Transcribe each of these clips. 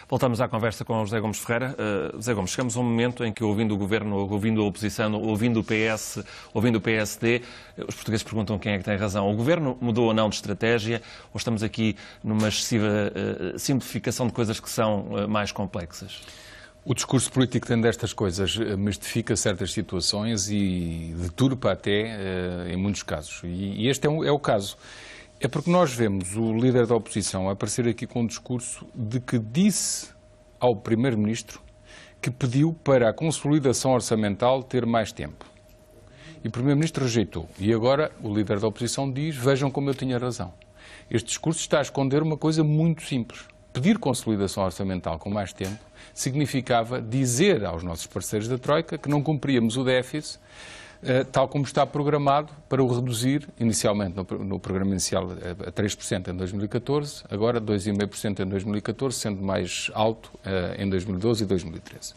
Voltamos à conversa com o José Gomes Ferreira. José Gomes, chegamos a um momento em que, ouvindo o Governo, ouvindo a oposição, ouvindo o PS, ouvindo o PSD, os portugueses perguntam quem é que tem razão. O Governo mudou ou não de estratégia, ou estamos aqui numa excessiva simplificação de coisas que são mais complexas? O discurso político tem destas coisas, mistifica certas situações e deturpa até, em muitos casos. E este é o caso. É porque nós vemos o líder da oposição aparecer aqui com um discurso de que disse ao Primeiro-Ministro que pediu para a consolidação orçamental ter mais tempo. E o Primeiro-Ministro rejeitou. E agora o líder da oposição diz, vejam como eu tinha razão. Este discurso está a esconder uma coisa muito simples. Pedir consolidação orçamental com mais tempo significava dizer aos nossos parceiros da Troika que não cumpríamos o déficit tal como está programado para o reduzir, inicialmente no programa inicial a 3% em 2014, agora 2,5% em 2014, sendo mais alto em 2012 e 2013.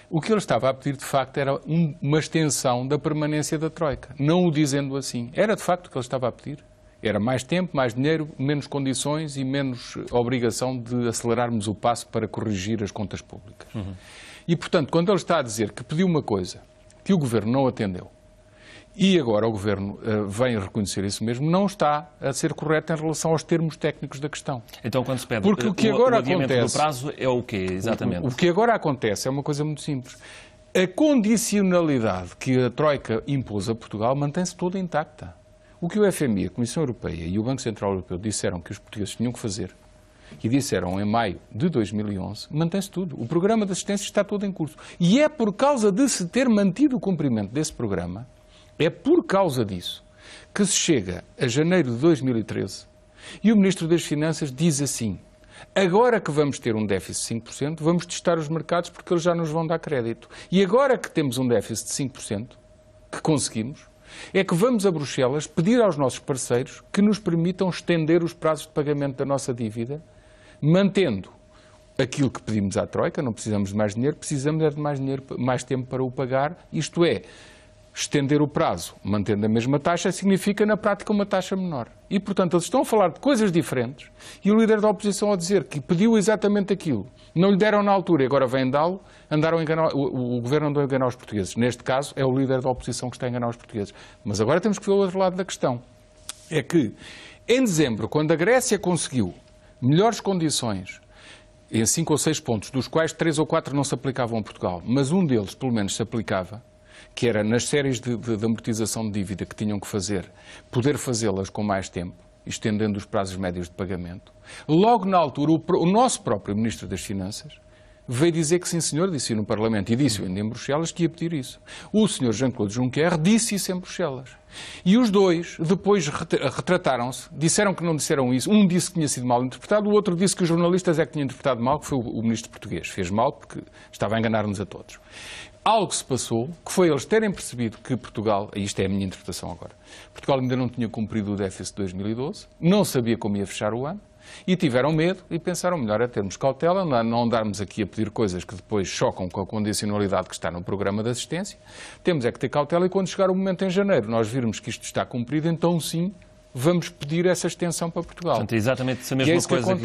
O que ele estava a pedir, de facto, era uma extensão da permanência da Troika, não o dizendo assim. Era, de facto, o que ele estava a pedir. Era mais tempo, mais dinheiro, menos condições e menos obrigação de acelerarmos o passo para corrigir as contas públicas. E, portanto, quando ele está a dizer que pediu uma coisa que o Governo não atendeu, e agora o Governo vem reconhecer isso mesmo, não está a ser correto em relação aos termos técnicos da questão. Então, quando se pede porque o que agora adiamento acontece, do prazo é o quê, exatamente? O que agora acontece é uma coisa muito simples. A condicionalidade que a Troika impôs a Portugal mantém-se toda intacta. O que o FMI, a Comissão Europeia e o Banco Central Europeu disseram que os portugueses tinham que fazer, e disseram em maio de 2011, mantém-se tudo. O programa de assistência está todo em curso. E é por causa de se ter mantido o cumprimento desse programa, é por causa disso, que se chega a janeiro de 2013 e o Ministro das Finanças diz assim, agora que vamos ter um déficit de 5%, vamos testar os mercados porque eles já nos vão dar crédito. E agora que temos um déficit de 5%, que conseguimos, é que vamos a Bruxelas pedir aos nossos parceiros que nos permitam estender os prazos de pagamento da nossa dívida, mantendo aquilo que pedimos à Troika, não precisamos de mais dinheiro, precisamos de mais dinheiro, mais tempo para o pagar, isto é, estender o prazo, mantendo a mesma taxa, significa na prática uma taxa menor. E, portanto, eles estão a falar de coisas diferentes e o líder da oposição a dizer que pediu exatamente aquilo. Não lhe deram na altura e agora vem dá-lo, o Governo andou a enganar os portugueses. Neste caso, é o líder da oposição que está a enganar os portugueses. Mas agora temos que ver o outro lado da questão. É que, em dezembro, quando a Grécia conseguiu melhores condições, em 5 ou 6 pontos, dos quais 3 ou 4 não se aplicavam a Portugal, mas um deles, pelo menos, se aplicava, que era nas séries de amortização de dívida que tinham que fazer, poder fazê-las com mais tempo, estendendo os prazos médios de pagamento. Logo na altura, o nosso próprio Ministro das Finanças veio dizer que sim, senhor, disse no Parlamento e disse ainda em Bruxelas que ia pedir isso. O senhor Jean-Claude Juncker disse isso em Bruxelas. E os dois depois retrataram-se, disseram que não disseram isso. Um disse que tinha sido mal interpretado, o outro disse que os jornalistas é que tinham interpretado mal, que foi o Ministro português. Fez mal porque estava a enganar-nos a todos. Algo se passou, que foi eles terem percebido que Portugal, e isto é a minha interpretação agora, Portugal ainda não tinha cumprido o déficit de 2012, não sabia como ia fechar o ano, e tiveram medo e pensaram melhor é termos cautela, não andarmos aqui a pedir coisas que depois chocam com a condicionalidade que está no programa de assistência. Temos é que ter cautela e quando chegar o momento em janeiro nós virmos que isto está cumprido, então sim, vamos pedir essa extensão para Portugal. Portanto, é exatamente a mesma coisa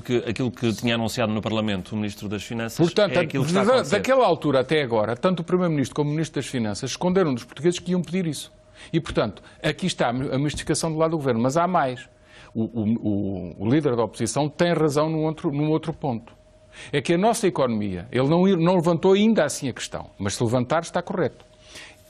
que aquilo que tinha anunciado no Parlamento o Ministro das Finanças. Portanto, é aquilo que está a acontecer. Daquela altura até agora, tanto o Primeiro-Ministro como o Ministro das Finanças esconderam dos portugueses que iam pedir isso. E, portanto, aqui está a mistificação do lado do Governo, mas há mais. O líder da oposição tem razão num outro ponto. É que a nossa economia, ele não levantou ainda assim a questão, mas se levantar está correto.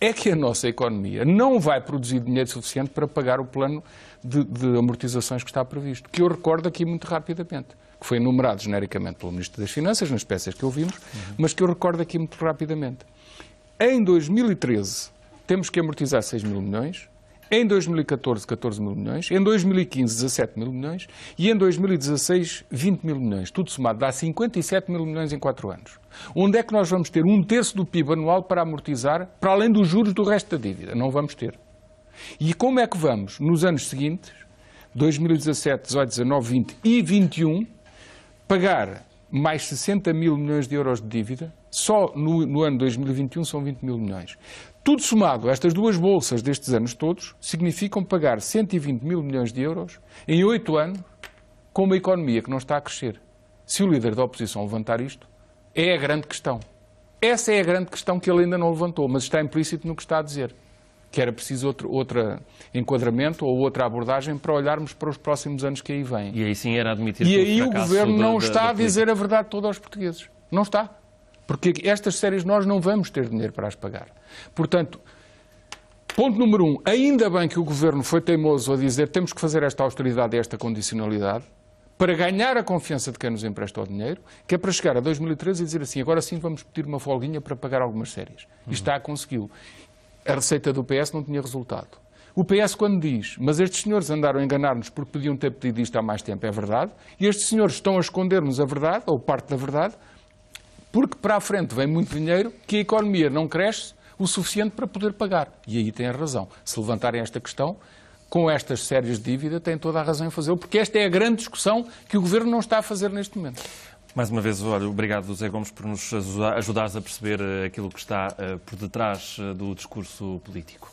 É que a nossa economia não vai produzir dinheiro suficiente para pagar o plano de amortizações que está previsto, que eu recordo aqui muito rapidamente, que foi enumerado genericamente pelo Ministro das Finanças, nas peças que ouvimos, mas que eu recordo aqui muito rapidamente. Em 2013, temos que amortizar 6 mil milhões, em 2014, 14 mil milhões, em 2015, 17 mil milhões e em 2016, 20 mil milhões. Tudo somado dá 57 mil milhões em 4 anos. Onde é que nós vamos ter 1/3 do PIB anual para amortizar, para além dos juros do resto da dívida? Não vamos ter. E como é que vamos, nos anos seguintes, 2017, 18, 19, 20 e 21, pagar mais 60 mil milhões de euros de dívida? Só no ano 2021 são 20 mil milhões. Tudo somado, estas duas bolsas destes anos todos, significam pagar 120 mil milhões de euros em 8 anos com uma economia que não está a crescer. se o líder da oposição levantar isto, é a grande questão. Essa é a grande questão que ele ainda não levantou, mas está implícito no que está a dizer. Que era preciso outro enquadramento ou outra abordagem para olharmos para os próximos anos que aí vêm. E aí sim era admitir E que aí o Governo não está a dizer a verdade toda aos portugueses. Não está. Porque estas séries nós não vamos ter dinheiro para as pagar. Portanto, ponto número 1. Ainda bem que o Governo foi teimoso a dizer que temos que fazer esta austeridade e esta condicionalidade para ganhar a confiança de quem nos empresta o dinheiro, que é para chegar a 2013 e dizer assim, agora sim vamos pedir uma folguinha para pagar algumas séries. E está a consegui-lo. A receita do PS não tinha resultado. O PS, quando diz, mas estes senhores andaram a enganar-nos porque podiam ter pedido isto há mais tempo, é verdade, e estes senhores estão a esconder-nos a verdade, ou parte da verdade, porque para a frente vem muito dinheiro que a economia não cresce o suficiente para poder pagar. E aí têm razão. Se levantarem esta questão, com estas sérias de dívida, têm toda a razão em fazê-lo, porque esta é a grande discussão que o Governo não está a fazer neste momento. Mais uma vez, olha, obrigado, José Gomes, por nos ajudares a perceber aquilo que está por detrás do discurso político.